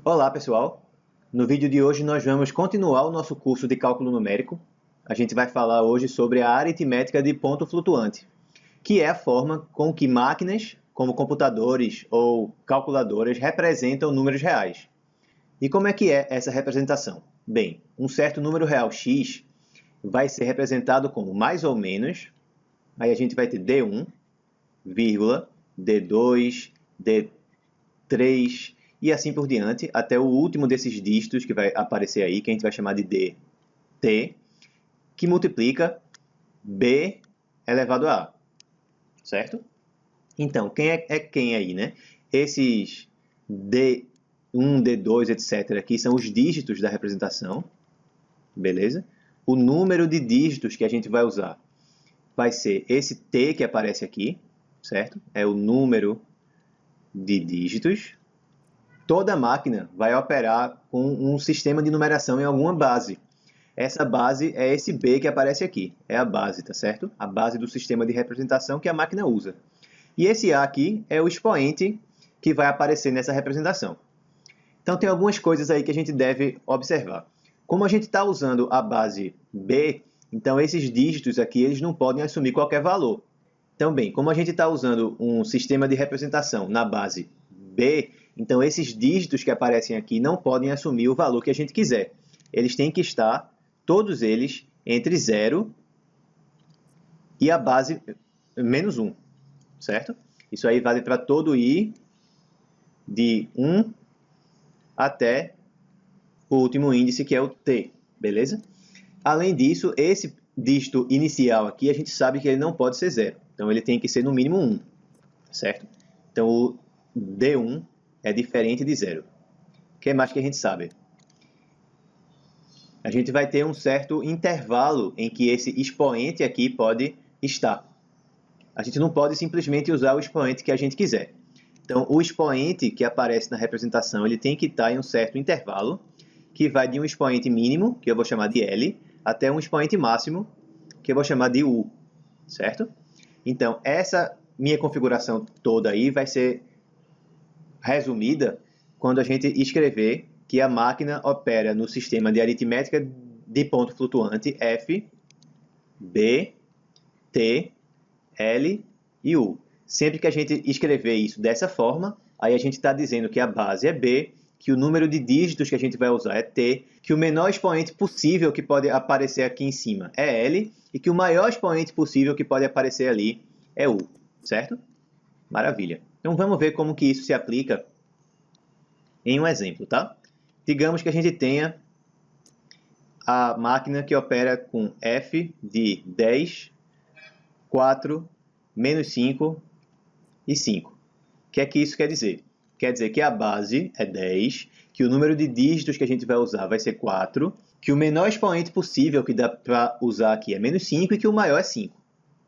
Olá, pessoal! No vídeo de hoje nós vamos continuar o nosso curso de cálculo numérico. A gente vai falar hoje sobre a aritmética de ponto flutuante, que é a forma com que máquinas, como computadores ou calculadoras, representam números reais. E como é que é essa representação? Bem, um certo número real x vai ser representado como mais ou menos, aí a gente vai ter D1, vírgula, D2, D3 e assim por diante, até o último desses dígitos que vai aparecer aí, que a gente vai chamar de dt, que multiplica b elevado a a, certo? Então, quem é quem aí, né? Esses D1, D2, etc. aqui são os dígitos da representação, beleza? O número de dígitos que a gente vai usar vai ser esse t que aparece aqui, certo? É o número de dígitos. Toda máquina vai operar com um sistema de numeração em alguma base. Essa base é esse B que aparece aqui, é a base, tá certo? A base do sistema de representação que a máquina usa. E esse A aqui é o expoente que vai aparecer nessa representação. Então tem algumas coisas aí que a gente deve observar. Como a gente está usando a base B, então esses dígitos aqui eles não podem assumir qualquer valor. Então, bem, como a gente está usando um sistema de representação na base B, então esses dígitos que aparecem aqui não podem assumir o valor que a gente quiser. Eles têm que estar, todos eles, entre 0 e a base menos 1, certo? Isso aí vale para todo i de 1 até o último índice, que é o t, beleza? Além disso, esse dígito inicial aqui, a gente sabe que ele não pode ser 0. Então, ele tem que ser no mínimo 1, certo? Então, o D1 é diferente de 0. O que mais que a gente sabe? A gente vai ter um certo intervalo em que esse expoente aqui pode estar. A gente não pode simplesmente usar o expoente que a gente quiser. Então, o expoente que aparece na representação, ele tem que estar em um certo intervalo, que vai de um expoente mínimo, que eu vou chamar de L, até um expoente máximo, que eu vou chamar de U, certo? Então, essa minha configuração toda aí vai ser resumida quando a gente escrever que a máquina opera no sistema de aritmética de ponto flutuante F, B, T, L e U. Sempre que a gente escrever isso dessa forma, aí a gente está dizendo que a base é B, que o número de dígitos que a gente vai usar é T, que o menor expoente possível que pode aparecer aqui em cima é L, e que o maior expoente possível que pode aparecer ali é U, certo? Maravilha. Então vamos ver como que isso se aplica em um exemplo, tá? Digamos que a gente tenha a máquina que opera com F de 10, 4, menos 5 e 5. O que é que isso quer dizer? Quer dizer que a base é 10, que o número de dígitos que a gente vai usar vai ser 4, que o menor expoente possível que dá para usar aqui é menos 5 e que o maior é 5.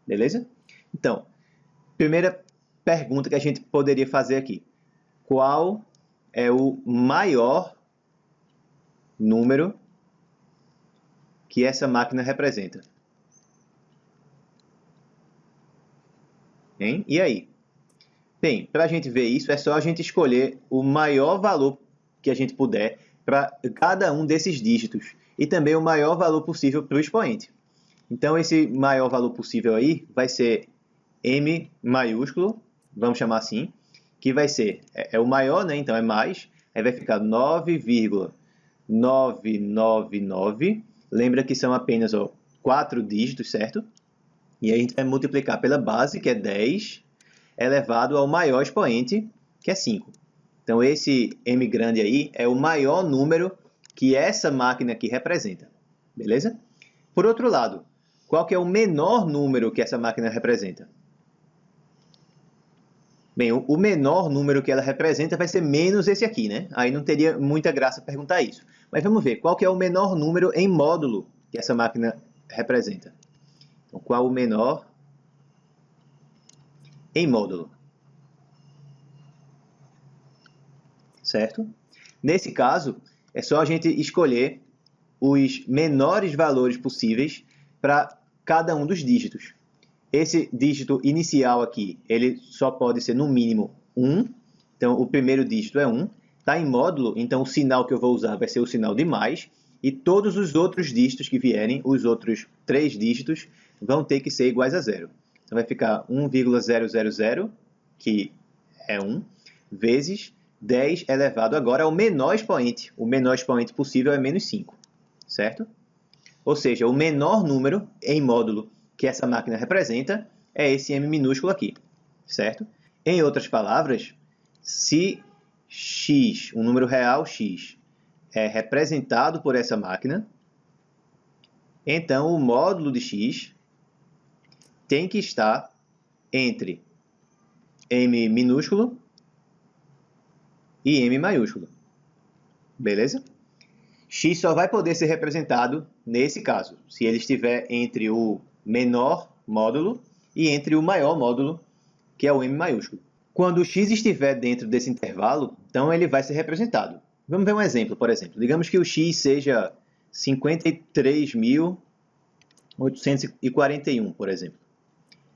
Beleza? Então, primeira pergunta que a gente poderia fazer aqui. Qual é o maior número que essa máquina representa? Hein? E aí? Bem, para a gente ver isso, é só a gente escolher o maior valor que a gente puder para cada um desses dígitos e também o maior valor possível para o expoente. Então, esse maior valor possível aí vai ser M maiúsculo, vamos chamar assim, que vai ser, é o maior, né? Então é mais, aí vai ficar 9,999, lembra que são apenas 4 dígitos, certo? E aí a gente vai multiplicar pela base, que é 10, elevado ao maior expoente, que é 5. Então, esse M grande aí é o maior número que essa máquina aqui representa. Beleza? Por outro lado, qual que é o menor número que essa máquina representa? Bem, o menor número que ela representa vai ser menos esse aqui, né? Aí não teria muita graça perguntar isso. Mas vamos ver, qual que é o menor número em módulo que essa máquina representa? Então, qual o menor em módulo? Certo? Nesse caso, é só a gente escolher os menores valores possíveis para cada um dos dígitos. Esse dígito inicial aqui, ele só pode ser no mínimo 1. Então, o primeiro dígito é 1. está em módulo, então o sinal que eu vou usar vai ser o sinal de mais, e todos os outros dígitos que vierem, os outros 3 dígitos, vão ter que ser iguais a 0. Então vai ficar 1,000, que é 1, vezes 10 elevado agora ao menor expoente. O menor expoente possível é menos 5, certo? Ou seja, o menor número em módulo que essa máquina representa é esse m minúsculo aqui, certo? Em outras palavras, se x, um número real x, é representado por essa máquina, então o módulo de x tem que estar entre m minúsculo e m maiúsculo. Beleza? X só vai poder ser representado nesse caso, se ele estiver entre o menor módulo e entre o maior módulo, que é o m maiúsculo. Quando o x estiver dentro desse intervalo, então ele vai ser representado. Vamos ver um exemplo, por exemplo. Digamos que o x seja 53.841, por exemplo.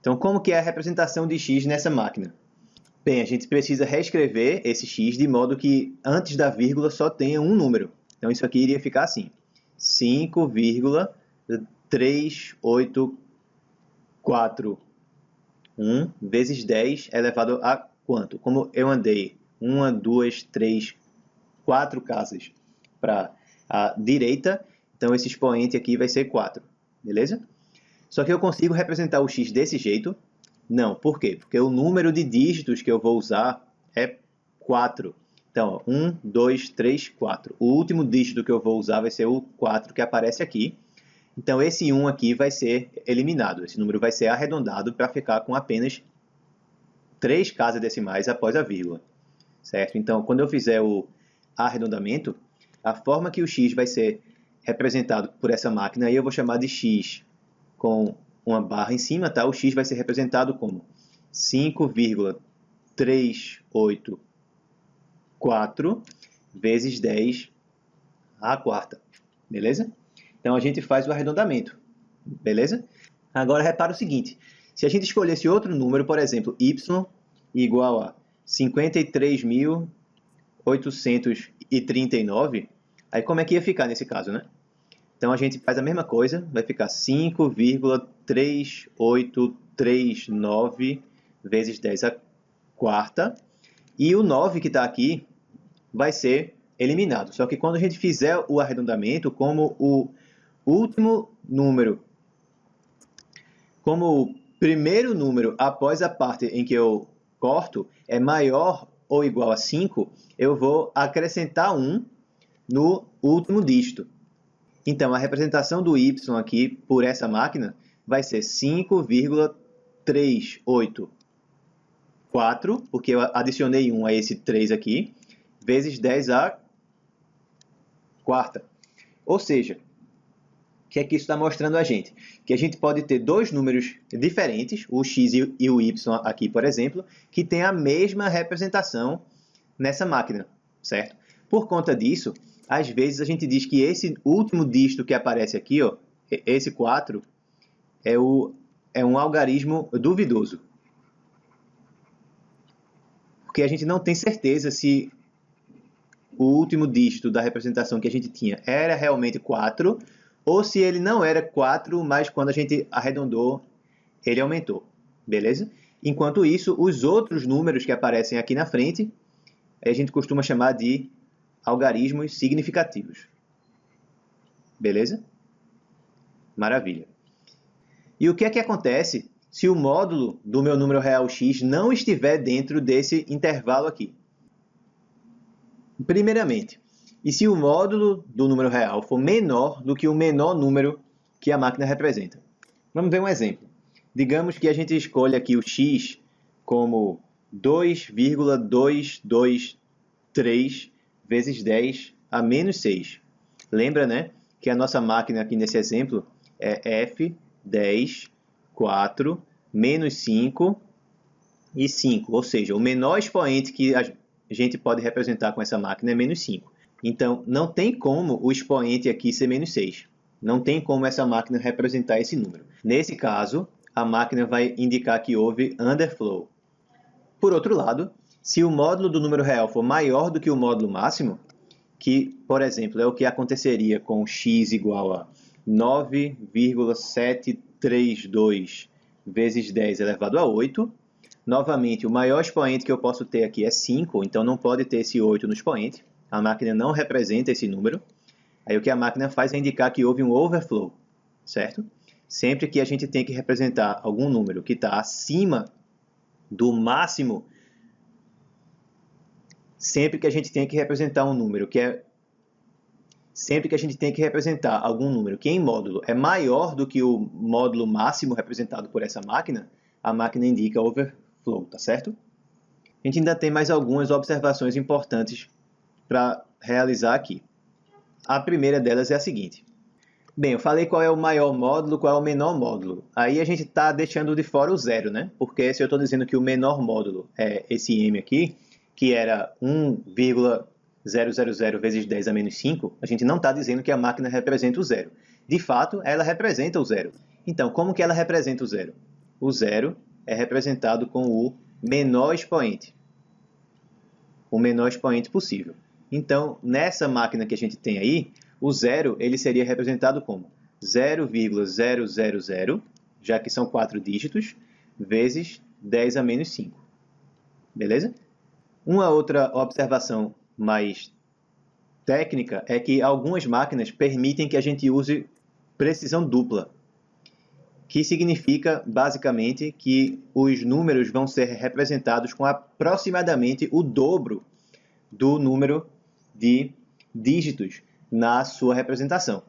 Então, como que é a representação de x nessa máquina? Bem, a gente precisa reescrever esse x de modo que antes da vírgula só tenha um número. Então, isso aqui iria ficar assim, 5,384 vezes 10 elevado a quanto? Como eu andei 1, 2, 3, 4 casas para a direita, então esse expoente aqui vai ser 4, beleza? Só que eu consigo representar o x desse jeito? Não, por quê? Porque o número de dígitos que eu vou usar é 4. Então, 1, 2, 3, 4. O último dígito que eu vou usar vai ser o 4 que aparece aqui. Então, esse 1 aqui vai ser eliminado. Esse número vai ser arredondado para ficar com apenas 3 casas decimais após a vírgula. Certo? Então, quando eu fizer o arredondamento, a forma que o x vai ser representado por essa máquina, aí eu vou chamar de x com uma barra em cima, tá? O x vai ser representado como 5,384 vezes 10 à quarta, beleza? Então, a gente faz o arredondamento, beleza? Agora, repara o seguinte, se a gente escolhesse outro número, por exemplo, y igual a 53.839, aí como é que ia ficar nesse caso, né? Então, a gente faz a mesma coisa, vai ficar 5,3839 vezes 10 à quarta, e o 9 que está aqui vai ser eliminado. Só que quando a gente fizer o arredondamento, como o último número, como o primeiro número após a parte em que eu corto é maior ou igual a 5, eu vou acrescentar 1 no último dígito. Então, a representação do y aqui por essa máquina vai ser 5,384, porque eu adicionei 1 a esse 3 aqui, vezes 10 à quarta. Ou seja, o que é que isso está mostrando a gente? Que a gente pode ter dois números diferentes, o x e o y aqui, por exemplo, que têm a mesma representação nessa máquina, certo? Por conta disso, às vezes a gente diz que esse último dígito que aparece aqui, ó, esse 4, é um algarismo duvidoso. Porque a gente não tem certeza se o último dígito da representação que a gente tinha era realmente 4, ou se ele não era 4, mas quando a gente arredondou, ele aumentou. Beleza? Enquanto isso, os outros números que aparecem aqui na frente, a gente costuma chamar de algarismos significativos. Beleza? Maravilha. E o que é que acontece se o módulo do meu número real x não estiver dentro desse intervalo aqui? Primeiramente, e se o módulo do número real for menor do que o menor número que a máquina representa? Vamos ver um exemplo. Digamos que a gente escolha aqui o x como 2,223 vezes 10 a menos 6. Lembra, né, que a nossa máquina aqui nesse exemplo é F10, 4, menos 5 e 5. Ou seja, o menor expoente que a gente pode representar com essa máquina é menos 5. Então, não tem como o expoente aqui ser menos 6. Não tem como essa máquina representar esse número. Nesse caso, a máquina vai indicar que houve underflow. Por outro lado, Se o módulo do número real for maior do que o módulo máximo, que, por exemplo, é o que aconteceria com x igual a 9,732 vezes 10 elevado a 8. Novamente, o maior expoente que eu posso ter aqui é 5, então não pode ter esse 8 no expoente. A máquina não representa esse número. Aí o que a máquina faz é indicar que houve um overflow, certo? Sempre que a gente tem que representar algum número que está acima do máximo, sempre que a gente tem que representar um número sempre que a gente tem que representar algum número que em módulo é maior do que o módulo máximo representado por essa máquina, a máquina indica overflow, tá certo? A gente ainda tem mais algumas observações importantes para realizar aqui. A primeira delas é a seguinte. Bem, eu falei qual é o maior módulo, qual é o menor módulo. Aí a gente está deixando de fora o zero, né? Porque se eu estou dizendo que o menor módulo é esse m aqui, que era 1,000 vezes 10 a menos 5, a gente não está dizendo que a máquina representa o zero. De fato, ela representa o zero. Então, como que ela representa o zero? O zero é representado com o menor expoente. O menor expoente possível. Então, nessa máquina que a gente tem aí, o zero ele seria representado como 0,000, já que são 4 dígitos, vezes 10 a menos 5. Beleza? Uma outra observação mais técnica é que algumas máquinas permitem que a gente use precisão dupla, que significa, basicamente, que os números vão ser representados com aproximadamente o dobro do número de dígitos na sua representação.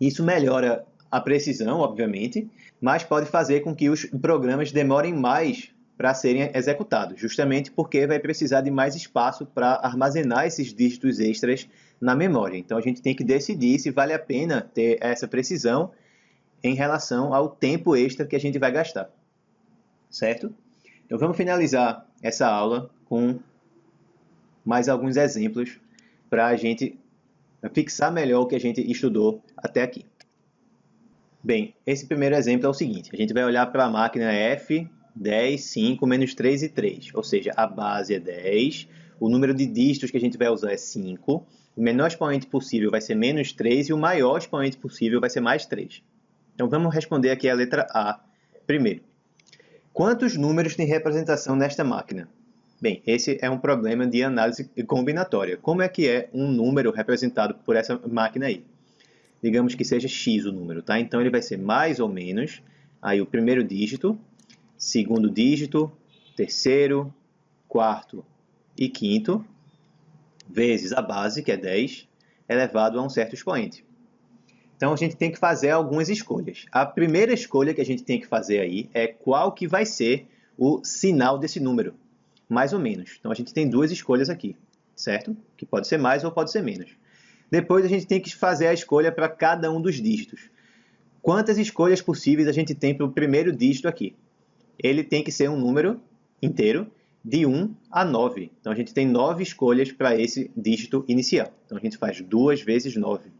Isso melhora a precisão, obviamente, mas pode fazer com que os programas demorem mais para serem executados, justamente porque vai precisar de mais espaço para armazenar esses dígitos extras na memória. Então, a gente tem que decidir se vale a pena ter essa precisão em relação ao tempo extra que a gente vai gastar, certo? Então, vamos finalizar essa aula com mais alguns exemplos para a gente fixar melhor o que a gente estudou até aqui. Bem, esse primeiro exemplo é o seguinte. A gente vai olhar para a máquina F, 10, 5, menos 3 e 3. Ou seja, a base é 10, o número de dígitos que a gente vai usar é 5, o menor expoente possível vai ser menos 3 e o maior expoente possível vai ser mais 3. Então, vamos responder aqui a letra A primeiro. Quantos números tem representação nesta máquina? Bem, esse é um problema de análise combinatória. Como é que é um número representado por essa máquina aí? Digamos que seja x o número, tá? Então, ele vai ser mais ou menos, aí o primeiro dígito, segundo dígito, terceiro, quarto e quinto, vezes a base, que é 10, elevado a um certo expoente. Então, a gente tem que fazer algumas escolhas. A primeira escolha que a gente tem que fazer aí é qual que vai ser o sinal desse número, mais ou menos. Então, a gente tem duas escolhas aqui, certo? Que pode ser mais ou pode ser menos. Depois, a gente tem que fazer a escolha para cada um dos dígitos. Quantas escolhas possíveis a gente tem para o primeiro dígito aqui? Ele tem que ser um número inteiro de 1 a 9. Então, a gente tem 9 escolhas para esse dígito inicial. Então, a gente faz 2 vezes 9.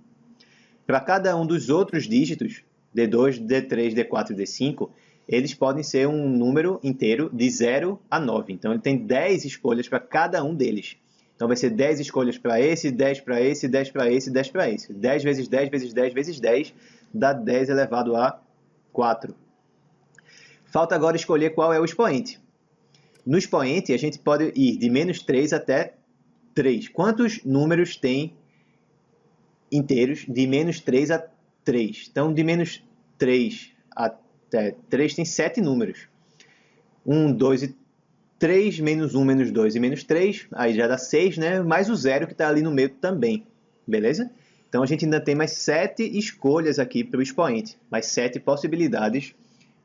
Para cada um dos outros dígitos, D2, D3, D4 e D5, eles podem ser um número inteiro de 0 a 9. Então, ele tem 10 escolhas para cada um deles. Então, vai ser 10 escolhas para esse, 10 para esse, 10 para esse, 10 para esse. 10 vezes 10 vezes 10 vezes 10 dá 10 elevado a 4. Falta agora escolher qual é o expoente. No expoente, a gente pode ir de menos 3 até 3. Quantos números tem inteiros de menos 3 a 3? Então, de menos 3 até 3 tem 7 números. 1, 2 e 3, menos 1, menos 2 e menos 3, aí já dá 6, né? Mais o 0 que está ali no meio também, beleza? Então, a gente ainda tem mais 7 escolhas aqui para o expoente, mais 7 possibilidades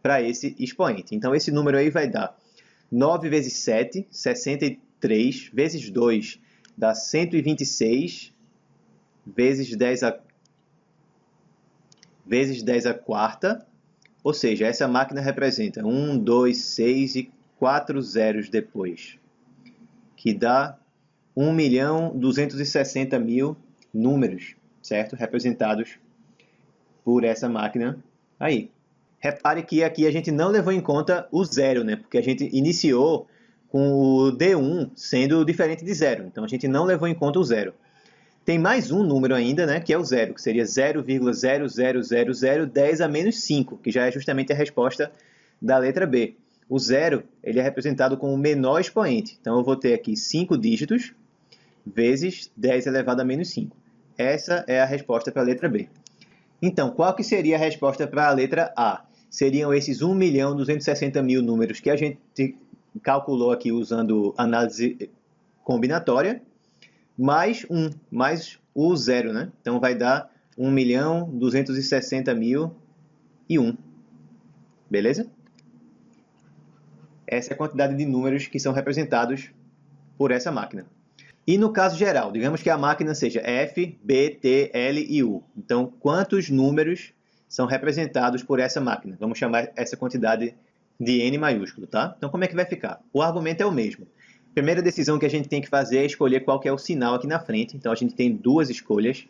para esse expoente. Então, esse número aí vai dar 9 vezes 7, 63, vezes 2 dá 126, vezes 10 a quarta, ou seja, essa máquina representa 1, 2, 6 e 4 zeros depois, que dá 1.260.000 números, certo? Representados por essa máquina aí. Repare que aqui a gente não levou em conta o zero, né? Porque a gente iniciou com o D1 sendo diferente de 0. Então, a gente não levou em conta o 0. Tem mais um número ainda, né, que é o 0, que seria 0,000010 a menos 5, que já é justamente a resposta da letra B. O 0 ele é representado com o menor expoente. Então, eu vou ter aqui 5 dígitos vezes 10 elevado a menos 5. Essa é a resposta para a letra B. Então, qual que seria a resposta para a letra A? Seriam esses 1.260.000 números que a gente calculou aqui usando análise combinatória, mais o 0, né? Então, vai dar 1.260.001. Beleza? Essa é a quantidade de números que são representados por essa máquina. E no caso geral, digamos que a máquina seja F, B, T, L e U. Então, quantos números são representados por essa máquina? Vamos chamar essa quantidade de N maiúsculo, tá? Então, como é que vai ficar? O argumento é o mesmo. A primeira decisão que a gente tem que fazer é escolher qual que é o sinal aqui na frente. Então, a gente tem duas escolhas.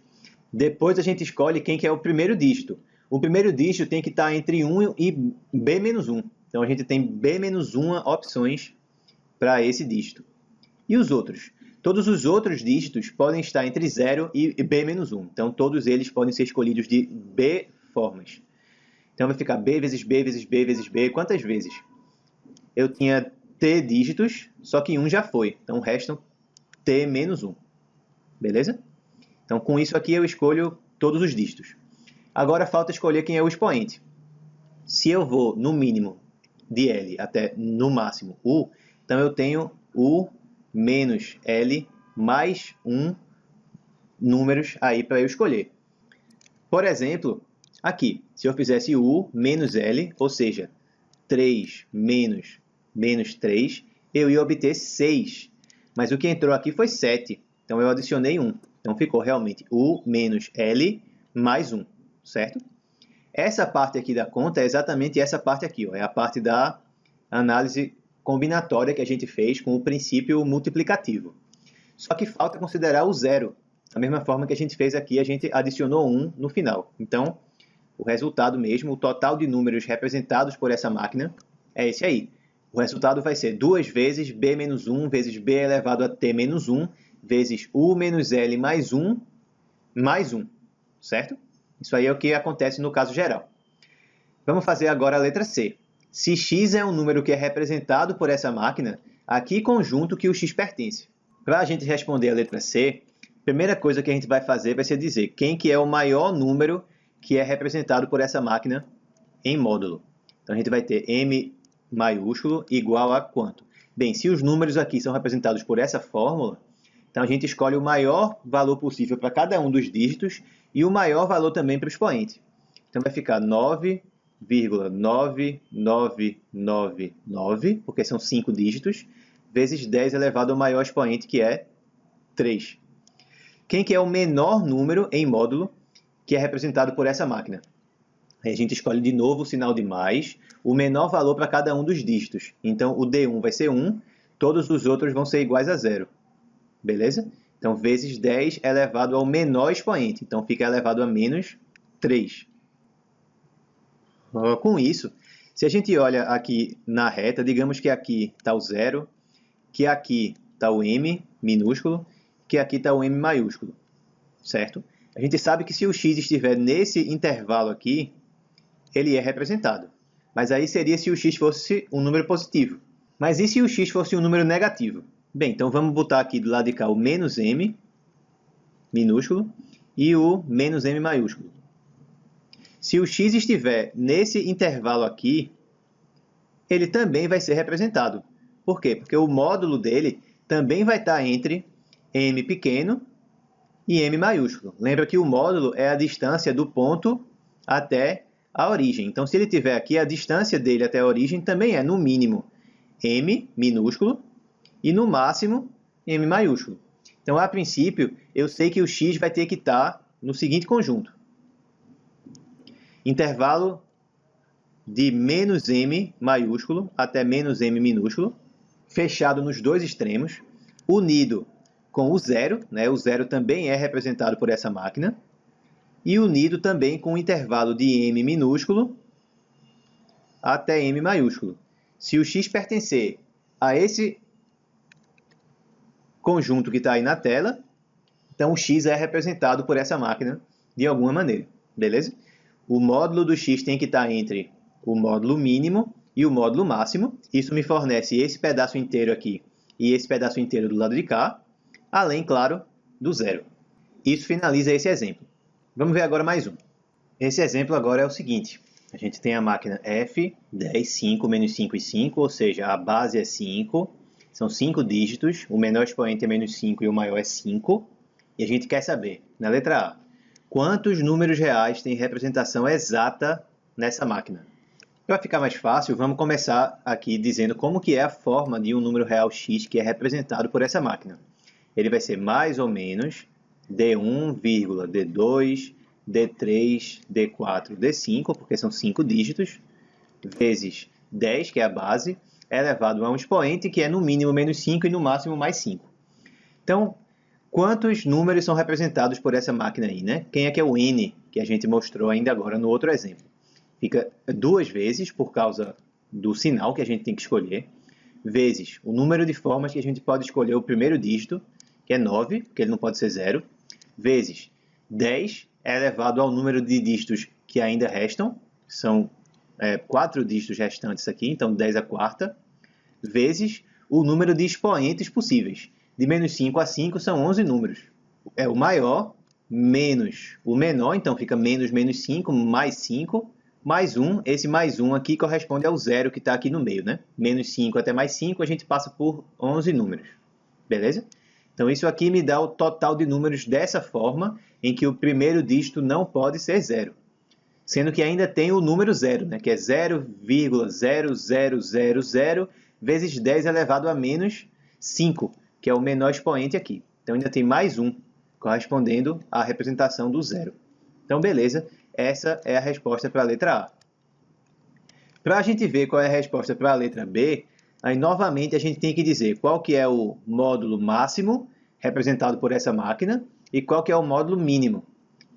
Depois, a gente escolhe quem que é o primeiro dígito. O primeiro dígito tem que estar entre 1 e B-1. Então, a gente tem B-1 opções para esse dígito. E os outros? Todos os outros dígitos podem estar entre 0 e B-1. Então, todos eles podem ser escolhidos de B formas. Então, vai ficar B vezes B vezes B vezes B. Quantas vezes? Eu tinha T dígitos, só que 1 já foi. Então, restam T menos 1. Beleza? Então, com isso aqui, eu escolho todos os dígitos. Agora, falta escolher quem é o expoente. Se eu vou no mínimo de L até no máximo U, então eu tenho U menos L mais 1 números aí para eu escolher. Por exemplo, aqui, se eu fizesse U menos L, ou seja, 3 menos 3, eu ia obter 6. Mas o que entrou aqui foi 7. Então, eu adicionei 1. Então, ficou realmente U menos L mais 1, certo? Essa parte aqui da conta é exatamente essa parte aqui, ó, é a parte da análise combinatória que a gente fez com o princípio multiplicativo. Só que falta considerar o 0. Da mesma forma que a gente fez aqui, a gente adicionou 1 no final. Então, o resultado mesmo, o total de números representados por essa máquina, é esse aí. O resultado vai ser 2 vezes B menos 1 vezes B elevado a T menos 1 vezes U menos L mais 1, certo? Isso aí é o que acontece no caso geral. Vamos fazer agora a letra C. Se x é um número que é representado por essa máquina, a que conjunto que o x pertence? Para a gente responder a letra C, a primeira coisa que a gente vai fazer vai ser dizer quem que é o maior número que é representado por essa máquina em módulo. Então, a gente vai ter M maiúsculo igual a quanto? Bem, se os números aqui são representados por essa fórmula, então a gente escolhe o maior valor possível para cada um dos dígitos e o maior valor também para o expoente. Então, vai ficar 9,9999, porque são 5 dígitos, vezes 10 elevado ao maior expoente, que é 3. Quem que é o menor número em módulo que é representado por essa máquina? Aí a gente escolhe de novo o sinal de mais, o menor valor para cada um dos dígitos. Então, o D1 vai ser 1, todos os outros vão ser iguais a 0. Beleza? Então, vezes 10 elevado ao menor expoente. Então, fica elevado a menos 3. Com isso, se a gente olha aqui na reta, digamos que aqui está o 0, que aqui está o M minúsculo, que aqui está o M maiúsculo, certo? A gente sabe que se o x estiver nesse intervalo aqui, ele é representado. Mas aí seria se o x fosse um número positivo. Mas e se o x fosse um número negativo? Bem, então vamos botar aqui do lado de cá o menos m minúsculo e o menos m maiúsculo. Se o x estiver nesse intervalo aqui, ele também vai ser representado. Por quê? Porque o módulo dele também vai estar entre m pequeno e m maiúsculo. Lembra que o módulo é a distância do ponto até a origem. Então, se ele estiver aqui, a distância dele até a origem também é, no mínimo, m minúsculo e, no máximo, m maiúsculo. Então, a princípio, eu sei que o x vai ter que estar no seguinte conjunto. Intervalo de menos m maiúsculo até menos m minúsculo, fechado nos dois extremos, unido com o 0, né? O 0 também é representado por essa máquina, e unido também com o intervalo de m minúsculo até m maiúsculo. Se o x pertencer a esse conjunto que está aí na tela. Então, o x é representado por essa máquina de alguma maneira, beleza? O módulo do x tem que estar entre o módulo mínimo e o módulo máximo. Isso me fornece esse pedaço inteiro aqui e esse pedaço inteiro do lado de cá, além, claro, do zero. Isso finaliza esse exemplo. Vamos ver agora mais um. Esse exemplo agora é o seguinte. A gente tem a máquina f, 10, 5, menos 5 e 5, ou seja, a base é 5. São 5 dígitos, o menor expoente é menos 5 e o maior é 5. E a gente quer saber, na letra A, quantos números reais tem representação exata nessa máquina? Para ficar mais fácil, vamos começar aqui dizendo como que é a forma de um número real x que é representado por essa máquina. Ele vai ser mais ou menos D1, D2, D3, D4, D5, porque são 5 dígitos, vezes 10, que é a base, elevado a um expoente que é no mínimo menos 5 e no máximo mais 5. Então, quantos números são representados por essa máquina aí, né? Quem é que é o n, que a gente mostrou ainda agora no outro exemplo? Fica 2 vezes, por causa do sinal que a gente tem que escolher, vezes o número de formas que a gente pode escolher o primeiro dígito, que é 9, porque ele não pode ser 0, vezes 10 é elevado ao número de dígitos que ainda restam, são 4 dígitos restantes aqui, então 10 à quarta, vezes o número de expoentes possíveis. De menos 5 a 5 são 11 números. É o maior menos o menor, então fica menos 5 mais 5, mais 1. Esse mais 1 aqui corresponde ao zero que está aqui no meio, né? Menos 5 até mais 5, a gente passa por 11 números. Beleza? Então, isso aqui me dá o total de números dessa forma, em que o primeiro dígito não pode ser 0. Sendo que ainda tem o número 0, né? Que é 0,0000 vezes 10 elevado a menos 5, que é o menor expoente aqui. Então, ainda tem mais 1, correspondendo à representação do 0. Então, beleza. Essa é a resposta para a letra A. Para a gente ver qual é a resposta para a letra B, aí novamente a gente tem que dizer qual que é o módulo máximo representado por essa máquina e qual que é o módulo mínimo.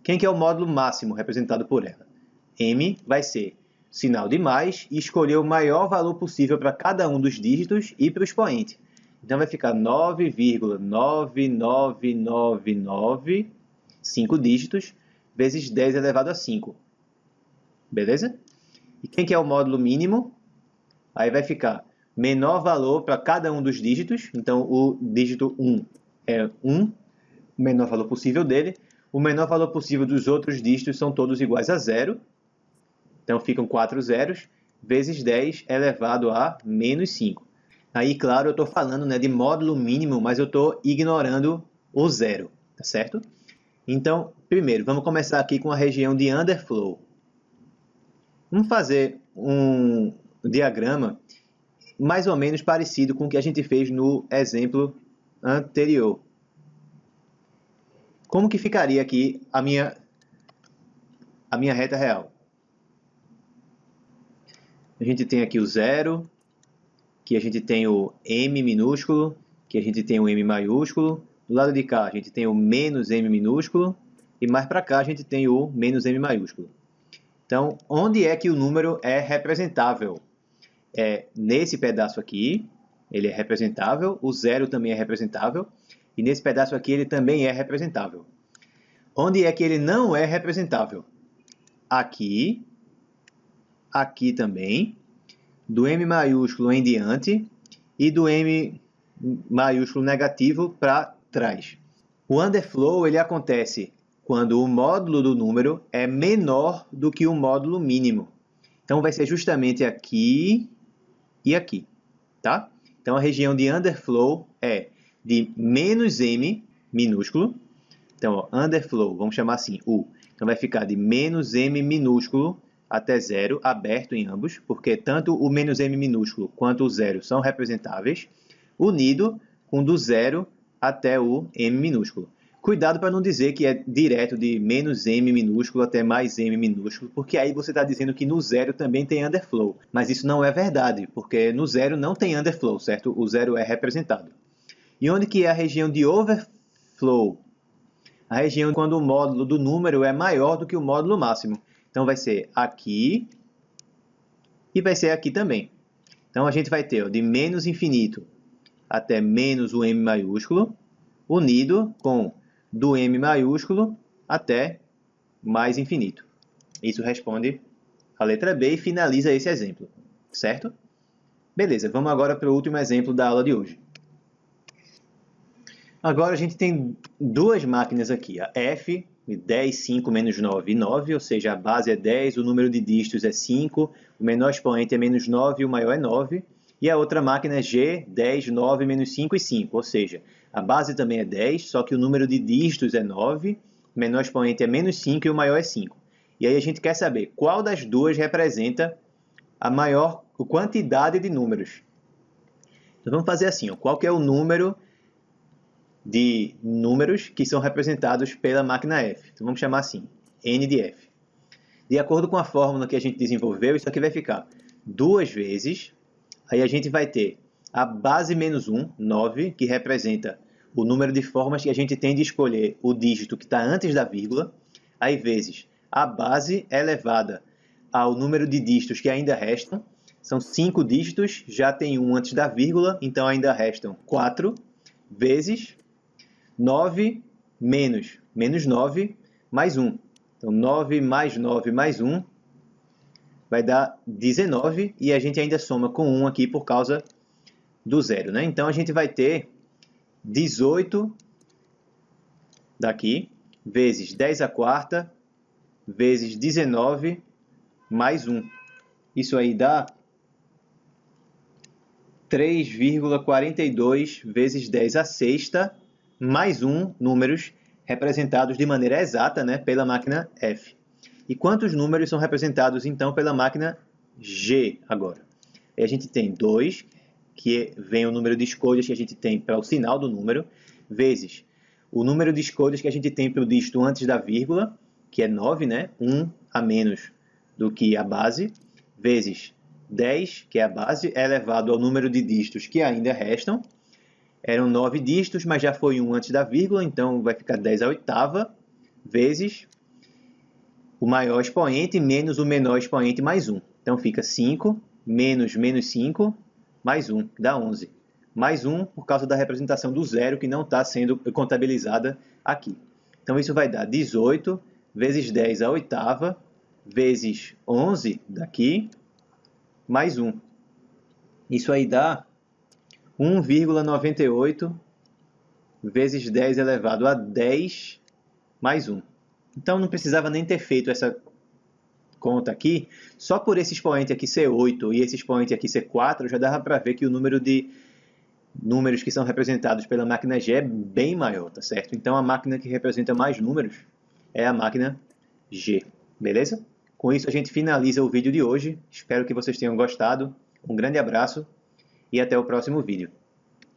Quem que é o módulo máximo representado por ela? M vai ser sinal de mais e escolher o maior valor possível para cada um dos dígitos e para o expoente. Então vai ficar 9,9999, 5 dígitos, vezes 10 elevado a 5. Beleza? E quem que é o módulo mínimo? Aí vai ficar menor valor para cada um dos dígitos. Então, o dígito 1 é 1, o menor valor possível dele. O menor valor possível dos outros dígitos são todos iguais a 0. Então, ficam 4 zeros, vezes 10 elevado a menos 5. Aí, claro, eu estou falando, né, de módulo mínimo, mas eu estou ignorando o zero, tá certo? Então, primeiro, vamos começar aqui com a região de underflow. Vamos fazer um diagrama mais ou menos parecido com o que a gente fez no exemplo anterior. Como que ficaria aqui a minha reta real? A gente tem aqui o zero, que a gente tem o M minúsculo, que a gente tem o M maiúsculo. Do lado de cá, a gente tem o menos M minúsculo. E mais para cá, a gente tem o menos M maiúsculo. Então, onde é que o número é representável? É nesse pedaço aqui, ele é representável. O zero também é representável. E nesse pedaço aqui, ele também é representável. Onde é que ele não é representável? Aqui. Aqui também. Do M maiúsculo em diante. E do M maiúsculo negativo para trás. O underflow ele acontece quando o módulo do número é menor do que o módulo mínimo. Então, vai ser justamente aqui e aqui, tá? Então, a região de underflow é de menos m minúsculo. Então, ó, underflow, vamos chamar assim, U. Então, vai ficar de menos m minúsculo até 0, aberto em ambos, porque tanto o menos m minúsculo quanto o 0 são representáveis, unido com do 0 até o m minúsculo. Cuidado para não dizer que é direto de menos m minúsculo até mais m minúsculo, porque aí você está dizendo que no 0 também tem underflow. Mas isso não é verdade, porque no 0 não tem underflow, certo? O 0 é representado. E onde que é a região de overflow? A região quando o módulo do número é maior do que o módulo máximo. Então, vai ser aqui e vai ser aqui também. Então, a gente vai ter ó, de menos infinito até menos o M maiúsculo, unido com do M maiúsculo até mais infinito. Isso responde a letra B e finaliza esse exemplo, certo? Beleza, vamos agora para o último exemplo da aula de hoje. Agora a gente tem duas máquinas aqui, a F, 10, 5, menos 9 e 9, ou seja, a base é 10, o número de dígitos é 5, o menor expoente é menos 9 e o maior é 9. E a outra máquina é G, 10, 9, menos 5 e 5, ou seja, a base também é 10, só que o número de dígitos é 9, o menor expoente é menos 5 e o maior é 5. E aí a gente quer saber qual das duas representa a maior quantidade de números. Então vamos fazer assim, ó, qual que é o número de números que são representados pela máquina F. Então vamos chamar assim, N de F. De acordo com a fórmula que a gente desenvolveu, isso aqui vai ficar 2 vezes, aí a gente vai ter a base menos 1, 9, que representa o número de formas que a gente tem de escolher o dígito que está antes da vírgula, aí vezes a base elevada ao número de dígitos que ainda restam, são 5 dígitos, já tem 1 antes da vírgula, então ainda restam 4, vezes 9 menos 9 mais 1. Então, 9 mais 9 mais 1 vai dar 19 e a gente ainda soma com 1 aqui por causa do zero, né? Então, a gente vai ter 18 daqui, vezes 10 à quarta, vezes 19 mais 1. Isso aí dá 3,42 vezes 10 à sexta, mais 1 números representados de maneira exata, né, pela máquina F. E quantos números são representados, então, pela máquina G agora? E a gente tem 2, que vem o número de escolhas que a gente tem para o sinal do número, vezes o número de escolhas que a gente tem para o dígito antes da vírgula, que é 9, né? 1 a menos do que a base, vezes 10, que é a base, elevado ao número de dígitos que ainda restam. Eram 9 dígitos, mas já foi 1 antes da vírgula, então vai ficar 10 à oitava, vezes o maior expoente menos o menor expoente mais 1. Então fica 5 menos menos 5 mais 1, que dá 11. Mais 1 por causa da representação do zero, que não está sendo contabilizada aqui. Então isso vai dar 18 vezes 10 à oitava, vezes 11 daqui, mais 1. Isso aí dá 1,98 vezes 10 elevado a 10 mais 1. Então não precisava nem ter feito essa conta aqui. Só por esse expoente aqui ser 8 e esse expoente aqui ser 4, já dava para ver que o número de números que são representados pela máquina G é bem maior, tá certo? Então a máquina que representa mais números é a máquina G, beleza? Com isso a gente finaliza o vídeo de hoje. Espero que vocês tenham gostado. Um grande abraço e até o próximo vídeo.